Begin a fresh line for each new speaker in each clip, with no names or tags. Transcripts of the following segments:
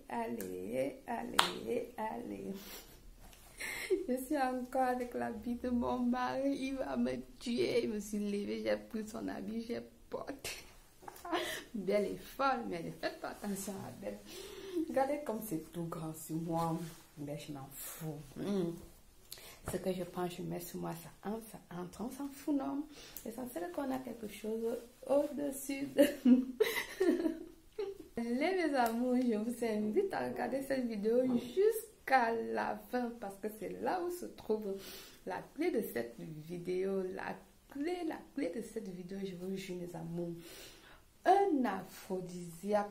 allez. Je suis encore avec l'habit de mon mari, il va me tuer. Je me suis levée, j'ai pris son habit, j'ai porté. Belle est folle, mais ne faites pas attention à Belle. Regardez comme c'est tout grand sur moi. Mais je m'en fous. Ce que je prends, je mets sur moi, ça entre, on s'en fout, non? L'essentiel est qu'on a quelque chose au-dessus de nous. Mes amours, je vous invite à regarder cette vidéo jusqu'à la fin parce que c'est là où se trouve la clé de cette vidéo. La clé de cette vidéo, je vous jure, mes amours. Un aphrodisiaque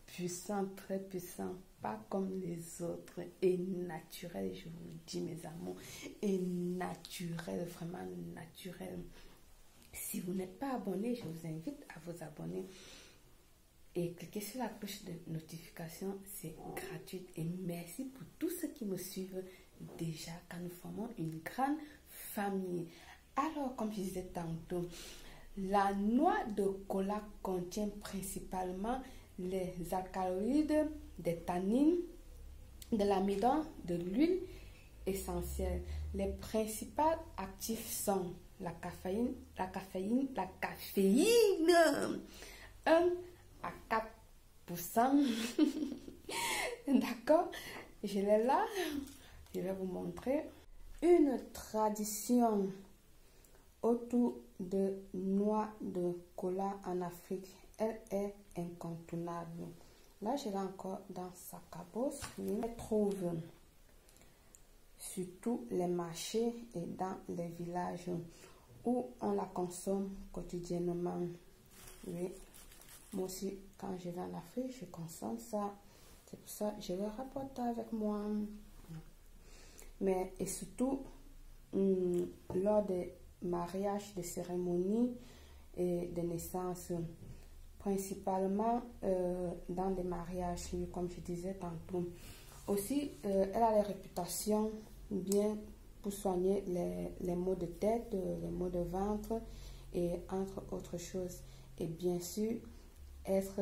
puissant, très puissant, pas comme les autres, et naturel, je vous le dis, mes amours, et naturel, vraiment naturel. Si vous n'êtes pas abonné, je vous invite à vous abonner et cliquez sur la cloche de notification, c'est gratuit. Et merci pour tous ceux qui me suivent déjà, car nous formons une grande famille. Alors, comme je disais tantôt, la noix de cola contient principalement les alcaloïdes, des tannines, de l'amidon, de l'huile essentielle. Les principaux actifs sont la caféine, 1 à 4%. D'accord? Je l'ai là. Je vais vous montrer une tradition autour de noix de cola en Afrique. Elle est incontournable. Là, je l'ai encore dans sa cabosse. On la trouve sur tous les marchés et dans les villages où on la consomme quotidiennement. Oui, moi aussi, quand je vais en Afrique, je consomme ça. C'est pour ça que je le rapporte avec moi. Mais et surtout, lors des mariages, des cérémonies et des naissances, principalement dans des mariages, comme je disais tantôt. Aussi, elle a la réputation bien pour soigner les maux de tête, les maux de ventre et entre autres choses. Et bien sûr, être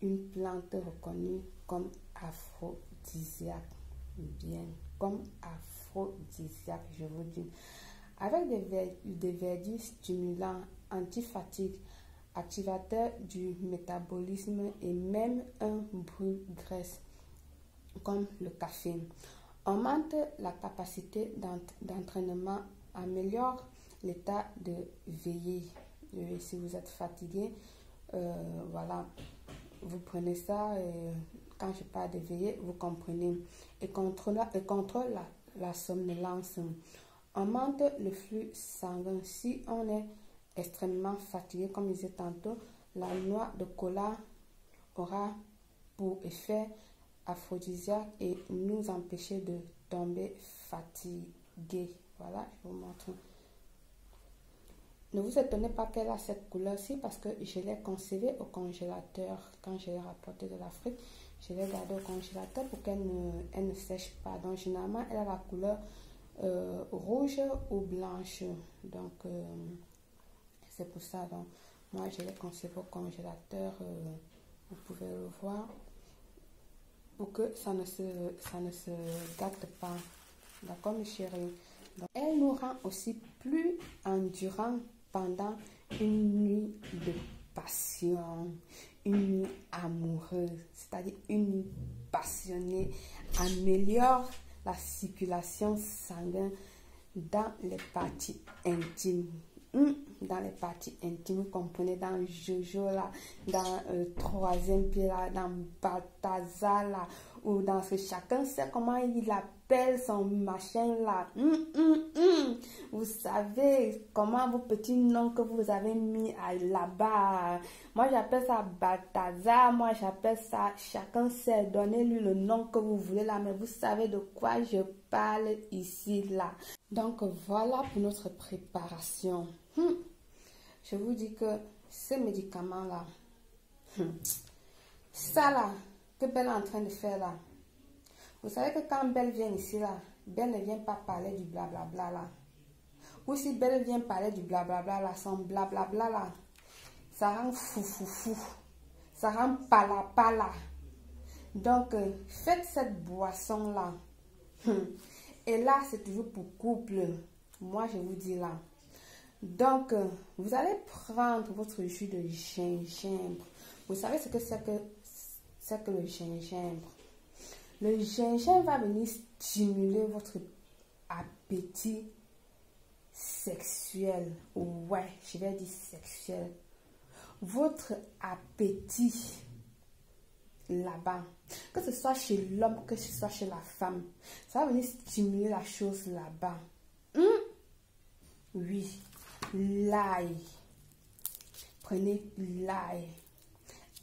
une plante reconnue comme aphrodisiaque. Bien, comme aphrodisiaque, je vous dis. Avec des vertus stimulants, antifatigue, activateur du métabolisme et même un brûle-graisse comme le café. Augmente la capacité d'entraînement, améliore l'état de veillée. Si vous êtes fatigué, voilà, vous prenez ça. Quand je parle de veillée, vous comprenez. Et contrôle la somnolence. Augmente le flux sanguin. Si on est extrêmement fatigué, comme je disais tantôt, la noix de cola aura pour effet aphrodisiaque et nous empêcher de tomber fatigué. Voilà, je vous montre. Ne vous étonnez pas qu'elle a cette couleur-ci parce que je l'ai conservée au congélateur. Quand je l'ai rapportée de l'Afrique, je l'ai gardée au congélateur pour qu'elle ne sèche pas. Donc, généralement, elle a la couleur rouge ou blanche. Donc, c'est pour ça. Donc, moi, je l'ai conservée au congélateur. Vous pouvez le voir. Pour que ça ne se gâte pas. D'accord, mes chéris? Donc, elle nous rend aussi plus endurants pendant une nuit de passion, une nuit amoureuse, c'est-à-dire une nuit passionnée, améliore la circulation sanguine dans les parties intimes. Dans les parties intimes, vous comprenez, dans Jojo là, dans troisième pied là, dans Balthazar là, ou dans ce chacun sait comment il appelle son machin là. Vous savez comment vos petits noms que vous avez mis là-bas. Moi j'appelle ça Balthazar, moi j'appelle ça chacun sait. Donnez-lui le nom que vous voulez là, mais vous savez de quoi je parle ici là. Donc voilà pour notre préparation. Je vous dis que ce médicament là, ça là, que Belle est en train de faire là. Vous savez que quand Belle vient ici là, Belle ne vient pas parler du blablabla là. Ou si Belle vient parler du blablabla là, son blablabla là, ça rend fou. Ça rend pala. Donc, faites cette boisson-là. Et là, c'est toujours pour couple. Moi, je vous dis là. Donc, vous allez prendre votre jus de gingembre. Vous savez ce que c'est que le gingembre? Le gingembre va venir stimuler votre appétit sexuel. Ouais, je vais dire sexuel. Votre appétit là-bas, que ce soit chez l'homme, que ce soit chez la femme, ça va venir stimuler la chose là-bas. Oui, l'ail. Prenez l'ail.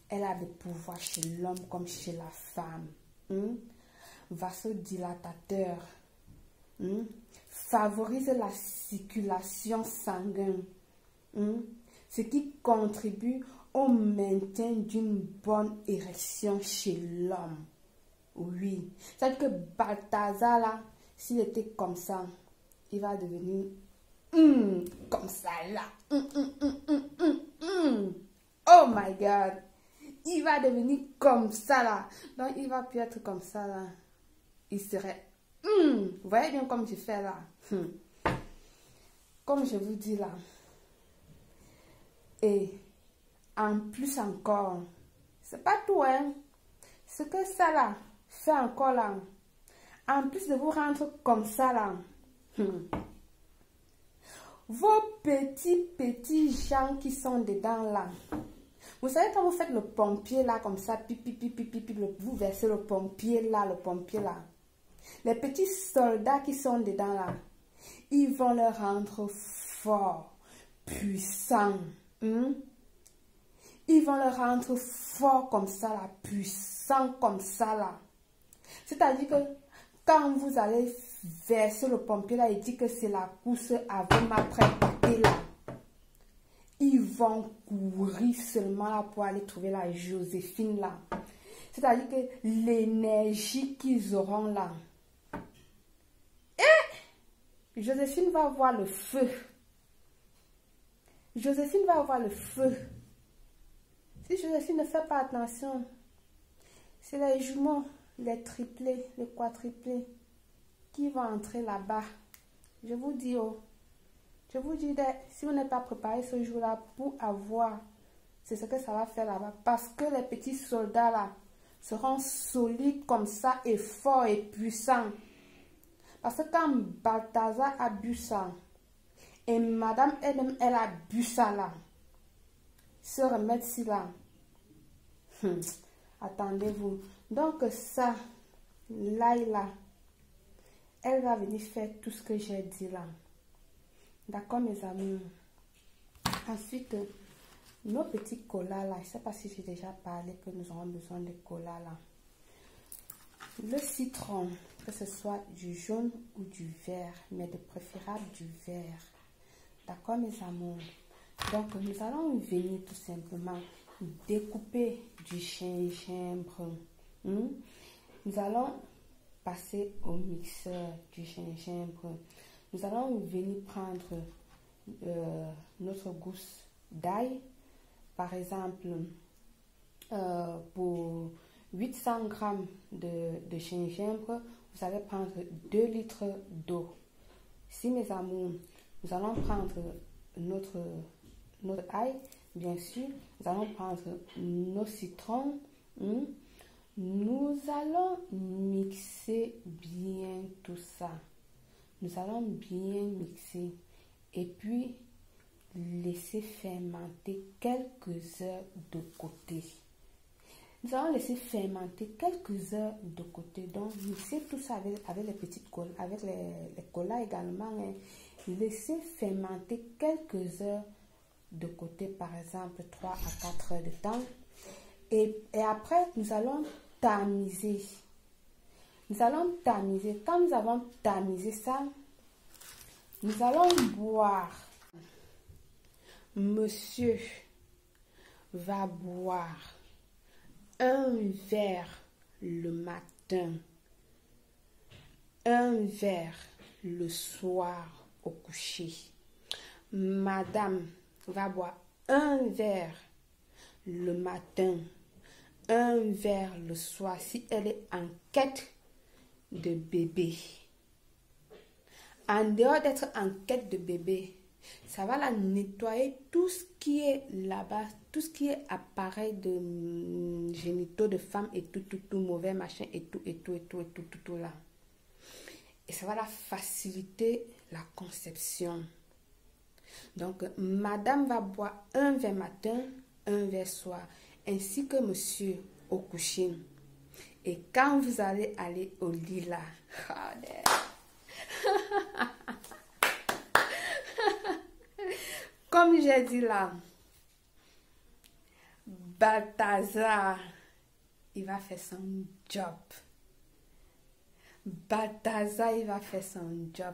Elle a des pouvoirs chez l'homme comme chez la femme. Vasodilatateur. Favorise la circulation sanguine. Ce qui contribue au maintien d'une bonne érection chez l'homme. Oui. C'est-à-dire que Balthazar, là, s'il était comme ça, il va devenir comme ça, là. Oh my God. Il va devenir comme ça, là. Donc, il va plus être comme ça, là. Il serait... Vous voyez bien comme je fais, là. Comme je vous dis, là. Et en plus encore, c'est pas tout, hein. Ce que ça, là, fait encore, là. En plus de vous rendre comme ça, là. Vos petits gens qui sont dedans, là. Vous savez, quand vous faites le pompier là, comme ça, vous versez le pompier là. Les petits soldats qui sont dedans là, ils vont le rendre fort, puissant. Ils vont le rendre fort comme ça là, puissant comme ça là. C'est-à-dire que quand vous allez verser le pompier là, il dit que c'est la course avant ma préparée là. Ils vont courir seulement là pour aller trouver la Joséphine là. C'est-à-dire que l'énergie qu'ils auront là. Et Joséphine va avoir le feu. Joséphine va avoir le feu. Si Joséphine ne fait pas attention, c'est les jumeaux, les triplés, les quadruplés qui vont entrer là-bas. Je vous dis, oh. Je vous dis, si vous n'êtes pas préparé ce jour-là pour avoir, c'est ce que ça va faire là-bas. Parce que les petits soldats là seront solides comme ça et forts et puissants. Parce que quand Balthazar a bu ça, et madame elle-même, elle a bu ça là, ce remède-ci là, attendez-vous. Donc ça, l'ail là, elle va venir faire tout ce que j'ai dit là. D'accord, mes amis. Ensuite, nos petits colas là. Je ne sais pas si j'ai déjà parlé que nous aurons besoin de colas là. Le citron, que ce soit du jaune ou du vert, mais de préférable du vert. D'accord, mes amours. Donc, nous allons venir tout simplement découper du gingembre. Nous allons passer au mixeur du gingembre. Nous allons venir prendre notre gousse d'ail. Par exemple, pour 800 grammes de gingembre, vous allez prendre 2 litres d'eau. Si mes amours, nous allons prendre notre ail, bien sûr. Nous allons prendre nos citrons. Nous allons mixer bien tout ça. Nous allons bien mixer et puis laisser fermenter quelques heures de côté. Nous allons laisser fermenter quelques heures de côté. Donc, mixer tout ça avec les petites colas, avec les colas également. Laissez fermenter quelques heures de côté, par exemple 3 à 4 heures de temps. Et après, nous allons tamiser. Nous allons tamiser. Quand nous avons tamisé ça, nous allons boire. Monsieur va boire un verre le matin, un verre le soir au coucher. Madame va boire un verre le matin, un verre le soir si elle est en quête de bébé. En dehors d'être en quête de bébé, ça va la nettoyer tout ce qui est là-bas, tout ce qui est appareil de génitaux de femme et tout mauvais machin et tout là. Et ça va la faciliter la conception. Donc, madame va boire un verre matin, un verre soir, ainsi que monsieur au coucher. Et quand vous allez aller au lit là, comme j'ai dit là, Balthazar, il va faire son job. Balthazar, il va faire son job.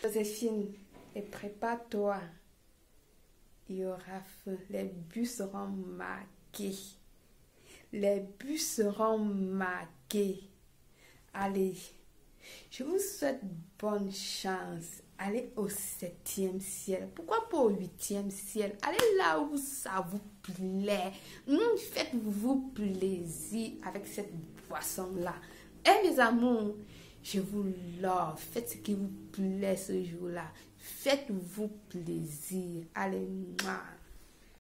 Joséphine, et prépare-toi. Il y aura feu. Les bus seront marqués. Les bus seront marqués. Allez, je vous souhaite bonne chance. Allez au 7e ciel. Pourquoi pas au 8e ciel? Allez là où ça vous plaît. Faites-vous plaisir avec cette boisson-là. Et mes amours, je vous love. Faites ce qui vous plaît ce jour-là. Faites-vous plaisir. Allez, moi.